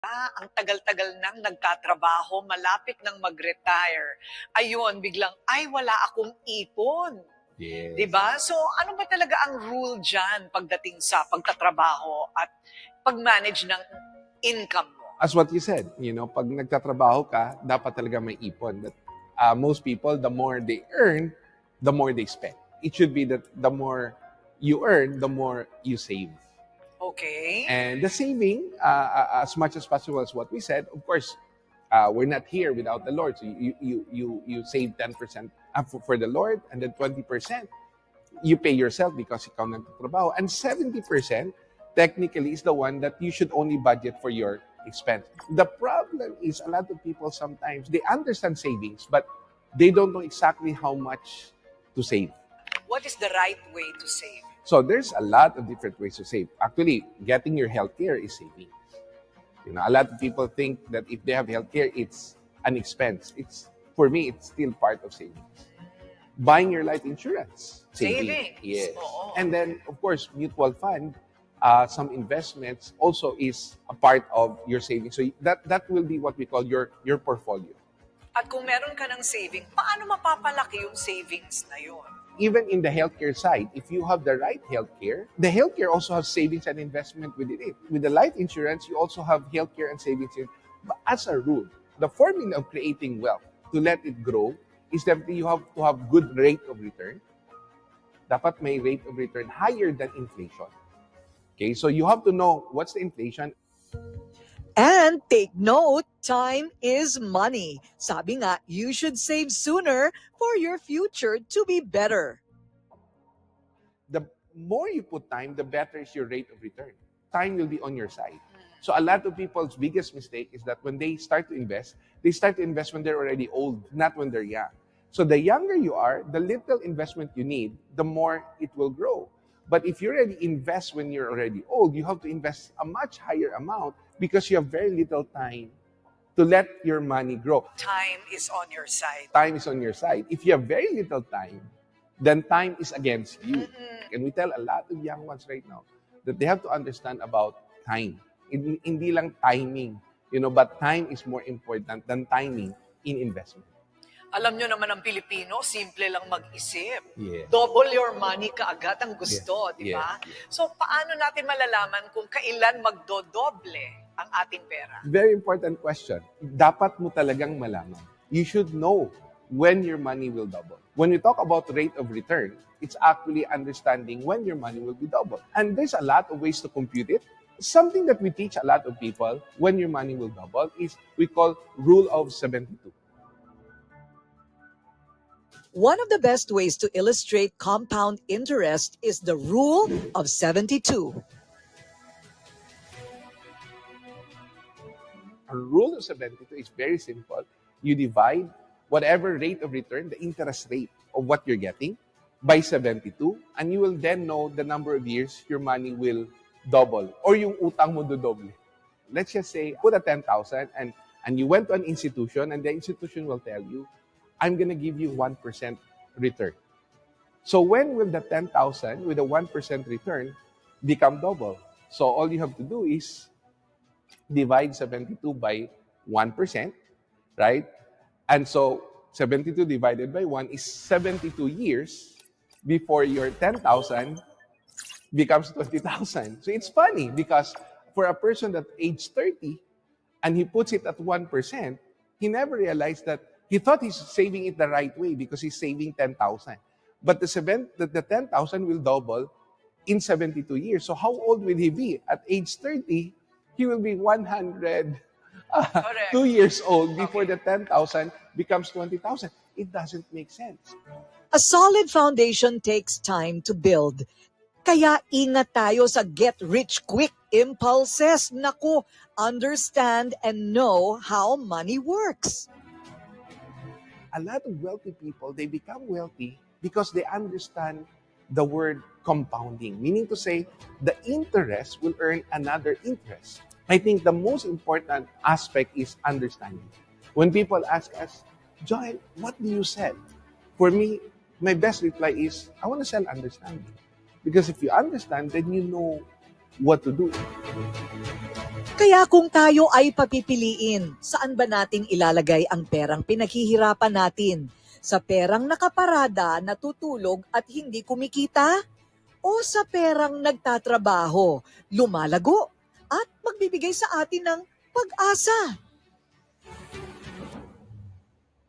Ang tagal-tagal nang nagtatrabaho, malapit nang mag-retire. Ayun, biglang, ay wala akong ipon. Yes. 'Di ba? So, ano ba talaga ang rule dyan pagdating sa pagtatrabaho at pag-manage ng income mo? As what you said, pag nagtatrabaho ka, dapat talaga may ipon. But most people, the more they earn, the more they spend. It should be that the more you earn, the more you save. Okay. And the saving, as much as possible as what we said, of course, we're not here without the Lord. So you save 10% for the Lord, and then 20% you pay yourself because ikaw nagtatrabaho. And 70% technically is the one that you should only budget for your expense. The problem is a lot of people sometimes, they understand savings, but they don't know exactly how much to save. What is the right way to save? So there's a lot of different ways to save. Actually, getting your healthcare is saving. A lot of people think that if they have healthcare, it's an expense. For me, it's still part of savings. Buying your life insurance, saving. Yes. Oo. And then, of course, mutual fund, some investments also is a part of your savings. So that will be what we call your portfolio. At kung meron ka ng saving, paano mapapalaki yung savings na yun? Even in the healthcare side, if you have the right healthcare, the healthcare also has savings and investment within it. With the life insurance, you also have healthcare and savings. But as a rule, the formula of creating wealth to let it grow is that you have to have good rate of return. Dapat may rate of return higher than inflation. Okay, so you have to know what's the inflation. And take note, time is money. Sabi nga, you should save sooner for your future to be better. The more you put time, the better is your rate of return. Time will be on your side. So a lot of people's biggest mistake is that when they start to invest, they start to invest when they're already old, not when they're young. So the younger you are, the little investment you need, the more it will grow. But if you already invest when you're already old, you have to invest a much higher amount because you have very little time to let your money grow. Time is on your side. Time is on your side. If you have very little time, then time is against you. And we tell a lot of young ones right now that they have to understand about time. Hindi lang timing, but time is more important than timing in investment. Alam nyo naman ang Pilipino, simple lang mag-isip. Yes. Double your money kaagad ang gusto, di ba? Yes. So, paano natin malalaman kung kailan magdodoble ang ating pera? Very important question. Dapat mo talagang malaman. You should know when your money will double. When we talk about rate of return, it's actually understanding when your money will be doubled. And there's a lot of ways to compute it. Something that we teach a lot of people when your money will double is we call rule of 72. One of the best ways to illustrate compound interest is the rule of 72. A rule of 72 is very simple. You divide whatever rate of return, the interest rate of what you're getting, by 72, and you will then know the number of years your money will double or yung utang mo dodoble. Let's just say, put a 10,000 and you went to an institution and the institution will tell you, I'm going to give you 1% return. So when will the 10,000 with a 1% return become double? So all you have to do is divide 72 by 1%, right? And so 72 divided by 1 is 72 years before your 10,000 becomes 20,000. So it's funny because for a person at age 30 and he puts it at 1%, he never realized that he thought he's saving it the right way because he's saving 10,000. But the 10,000 will double in 72 years. So how old will he be? At age 30, he will be 102 years old before the 10,000 becomes 20,000. It doesn't make sense. A solid foundation takes time to build. Kaya ingat tayo sa get-rich-quick impulses. Naku, understand and know how money works. A lot of wealthy people, they become wealthy because they understand the word compounding, meaning to say the interest will earn another interest. I think the most important aspect is understanding. When people ask us, Joel, what do you sell? For me, my best reply is, I want to sell understanding. Because if you understand, then you know what to do. Kaya kung tayo ay papipiliin, saan ba natin ilalagay ang perang pinaghihirapan natin? Sa perang nakaparada, natutulog at hindi kumikita? O sa perang nagtatrabaho, lumalago at magbibigay sa atin ng pag-asa?